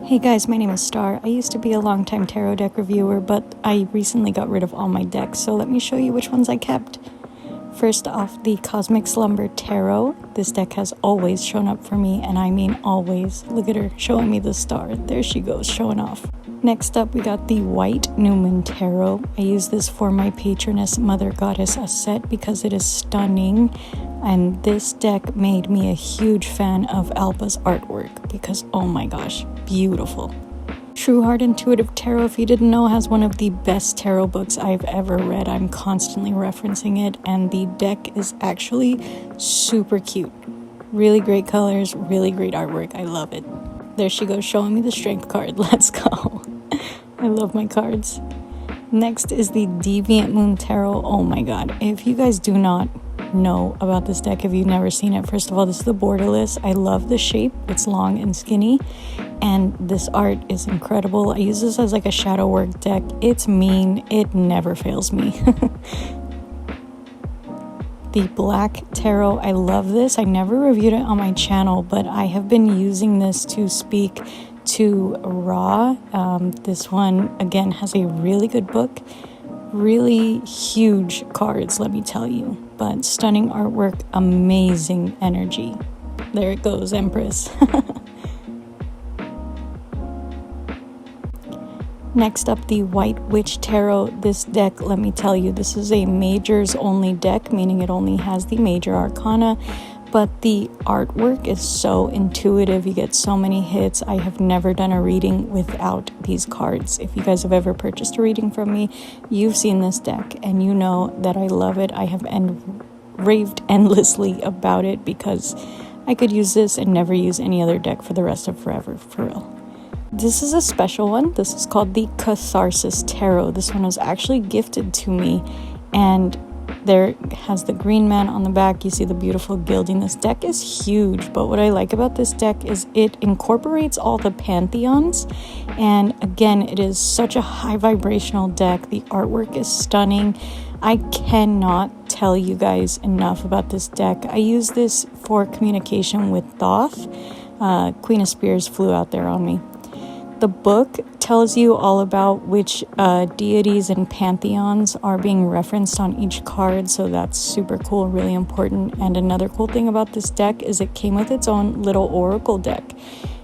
Hey guys, my name is Star. I used to be a longtime tarot deck reviewer, but I recently got rid of all my decks, so let me show you which ones I kept. First off, the Cosmic Slumber Tarot. This deck has always shown up for me, and I mean always. Look at her showing me the star. There she goes, showing off. Next up, we got the White New Moon Tarot. I use this for my patroness, Mother Goddess Aset, because it is stunning. And this deck made me a huge fan of Alpa's artwork because, oh my gosh, beautiful. True Heart Intuitive Tarot, if you didn't know, has one of the best tarot books I've ever read. I'm constantly referencing it, and the deck is actually super cute. Really great colors, really great artwork. I love it. There she goes showing me the Strength card. Let's go. I love my cards. Next is the Deviant Moon Tarot. Oh my god. If you guys do not know about this deck, if you've never seen it, first of all, this is the borderless. I love the shape. It's long and skinny, and this art is incredible. I use this as like a shadow work deck. It's mean. It never fails me. The Black Tarot. I love this. I never reviewed it on my channel, but I have been using this to speak to Ra. This one, again, has a really good book. Really huge cards, let me tell you. But stunning artwork, amazing energy. There it goes, Empress. Next up, the White Witch Tarot. This deck, let me tell you, this is a majors only deck, meaning it only has the major arcana, but the artwork is so intuitive. You get so many hits. I have never done a reading without these cards. If you guys have ever purchased a reading from me, you've seen this deck and you know that I love it. I have raved endlessly about it because I could use this and never use any other deck for the rest of forever, for real. This is a special one. This is called the Catharsis Tarot. This one was actually gifted to me, and there has the green man on the back. You see the beautiful gilding. This deck is huge, but what I like about this deck is it incorporates all the pantheons, and again, it is such a high vibrational deck. The artwork is stunning. I cannot tell you guys enough about this deck. I use this for communication with Thoth. Queen of Spears flew out there on me. The book tells you all about which deities and pantheons are being referenced on each card, so that's super cool, really important. And another cool thing about this deck is it came with its own little oracle deck.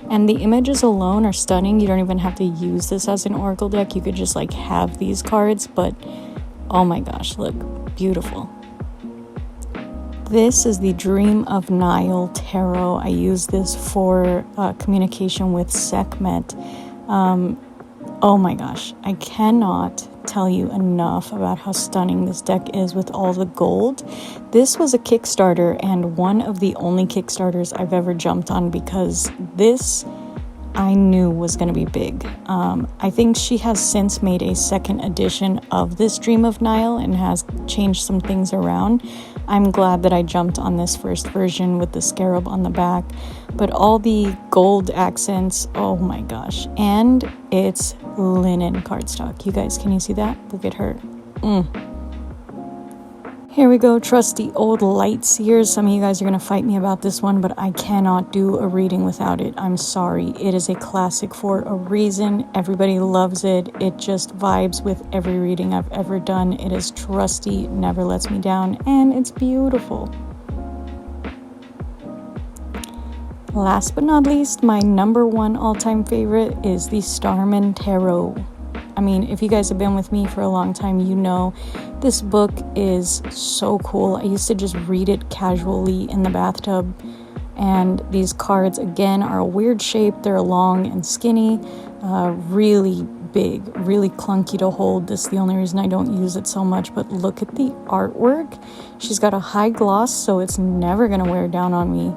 And the images alone are stunning. You don't even have to use this as an oracle deck. You could just like have these cards, but oh my gosh, look, beautiful. This is the Dream of Nile Tarot. I use this for communication with Sekhmet. Oh my gosh, I cannot tell you enough about how stunning this deck is with all the gold. This was a Kickstarter, and one of the only Kickstarters I've ever jumped on because this I knew was going to be big. I think she has since made a second edition of this Dream of Nile and has changed some things around. I'm glad that I jumped on this first version with the scarab on the back, but all the gold accents, oh my gosh. And it's linen cardstock. You guys, can you see that? Look at her. Here we go, trusty old light seers. Some of you guys are going to fight me about this one, but I cannot do a reading without it. I'm sorry. It is a classic for a reason. Everybody loves it. It just vibes with every reading I've ever done. It is trusty, never lets me down, and it's beautiful. Last but not least, my number one all-time favorite is the Starman Tarot. I mean, if you guys have been with me for a long time, you know this book is so cool. I used to just read it casually in the bathtub. And these cards, again, are a weird shape. They're long and skinny, really big, really clunky to hold. This is the only reason I don't use it so much. But look at the artwork. She's got a high gloss, so it's never going to wear down on me.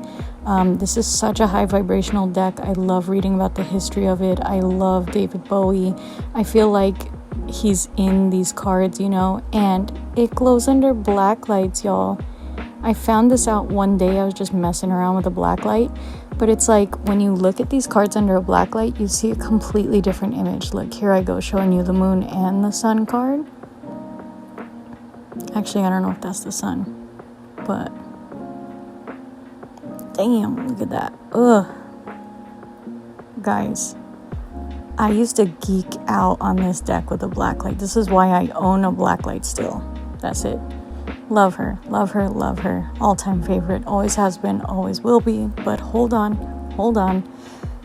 This is such a high vibrational deck. I love reading about the history of it. I love David Bowie. I feel like he's in these cards, you know, and it glows under black lights, y'all. I found this out one day. I was just messing around with a black light, but it's like when you look at these cards under a black light, you see a completely different image. Look, here I go showing you the moon and the sun card. Actually, I don't know if that's the sun, but damn, look at that. Ugh. Guys, I used to geek out on this deck with a blacklight. This is why I own a blacklight still. That's it. Love her, love her, love her. All-time favorite. Always has been, always will be. But hold on,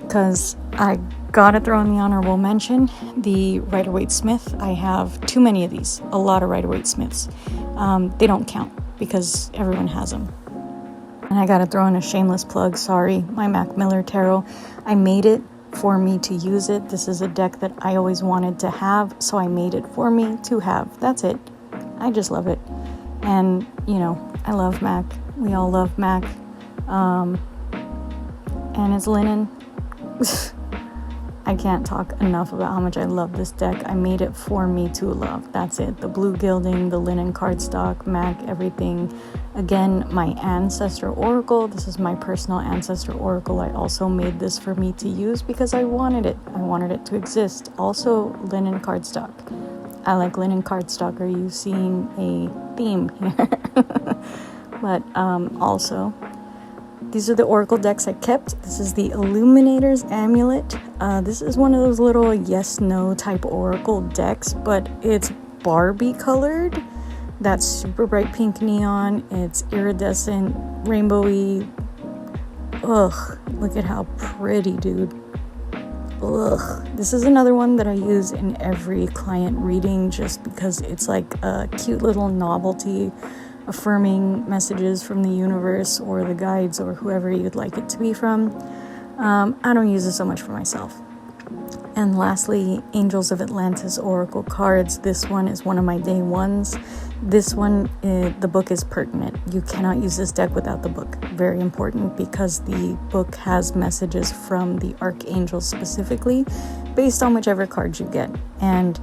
because I gotta throw in the honorable mention, the Rider-Waite-Smith. I have too many of these, a lot of Rider-Waite-Smiths. They don't count because everyone has them. And I gotta throw in a shameless plug, sorry, my Mac Miller Tarot. I made it for me to use it. This is a deck that I always wanted to have, so I made it for me to have. That's it. I just love it. And, you know, I love Mac. We all love Mac. And it's linen. I can't talk enough about how much I love this deck. I made it for me to love. That's it. The blue gilding, the linen cardstock, Mac, everything. Again, my Ancestor Oracle. This is my personal Ancestor Oracle. I also made this for me to use because I wanted it. I wanted it to exist. Also, linen cardstock. I like linen cardstock. Are you seeing a theme here? But also, these are the Oracle decks I kept. This is the Illuminator's Amulet. This is one of those little yes-no type Oracle decks, but it's Barbie colored. That's super bright pink neon. It's iridescent, rainbowy. Ugh, look at how pretty, dude. Ugh. This is another one that I use in every client reading just because it's like a cute little novelty, affirming messages from the universe or the guides or whoever you'd like it to be from. I don't use it so much for myself. And lastly, Angels of Atlantis Oracle cards. This one is one of my day ones. This one, the book is pertinent. You cannot use this deck without the book. Very important because the book has messages from the archangels specifically based on whichever cards you get. And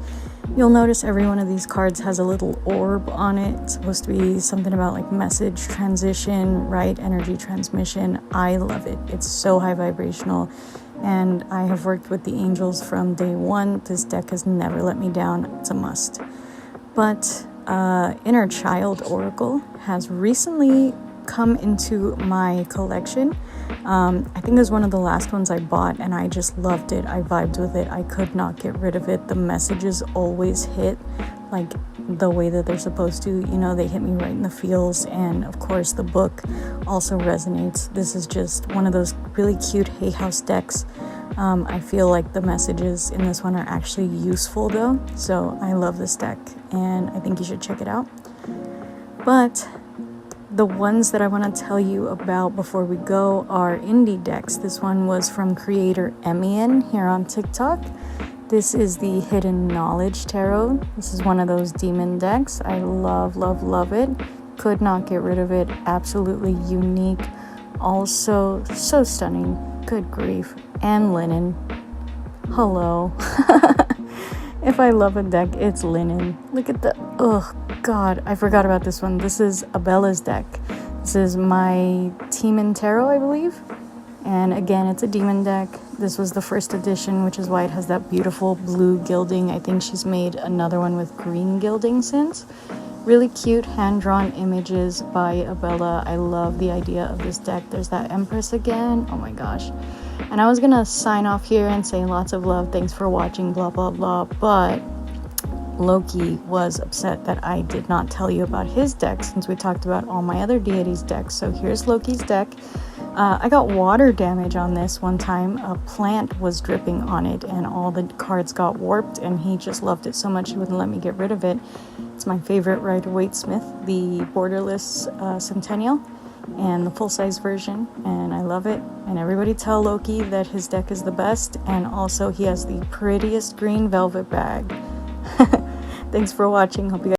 you'll notice every one of these cards has a little orb on it. It's supposed to be something about like message transition, right? Energy transmission. I love it. It's so high vibrational. And I have worked with the angels from day one. This deck has never let me down. It's a must. But Inner Child Oracle has recently come into my collection. I think it was one of the last ones I bought, and I just loved it. I vibed with it. I could not get rid of it. The messages always hit like the way that they're supposed to. You know, they hit me right in the feels, and of course the book also resonates. This is just one of those really cute Hay House decks. I feel like the messages in this one are actually useful though, so I love this deck and I think you should check it out. But the ones that I want to tell you about before we go are indie decks. This one was from creator Emian here on TikTok. This is the Hidden Knowledge Tarot. This is one of those demon decks. I love, love, love it. Could not get rid of it. Absolutely unique. Also, so stunning. Good grief. And linen. Hello. If I love a deck, it's linen. Look at the... Oh, God. I forgot about this one. This is Abella's deck. This is my Team in Tarot, I believe. And again, it's a demon deck. This was the first edition, which is why it has that beautiful blue gilding. I think she's made another one with green gilding since. Really cute hand-drawn images by Abella. I love the idea of this deck. There's that Empress again. Oh my gosh. And I was gonna sign off here and say lots of love. Thanks for watching, blah, blah, blah. But Loki was upset that I did not tell you about his deck since we talked about all my other deities' decks. So here's Loki's deck. I got water damage on this one time. A plant was dripping on it and all the cards got warped, and he just loved it so much he wouldn't let me get rid of it. It's my favorite Rider-Waite-Smith, the borderless Centennial and the full-size version, and I love it. And everybody tell Loki that his deck is the best, and also he has the prettiest green velvet bag. Thanks for watching. Hope you guys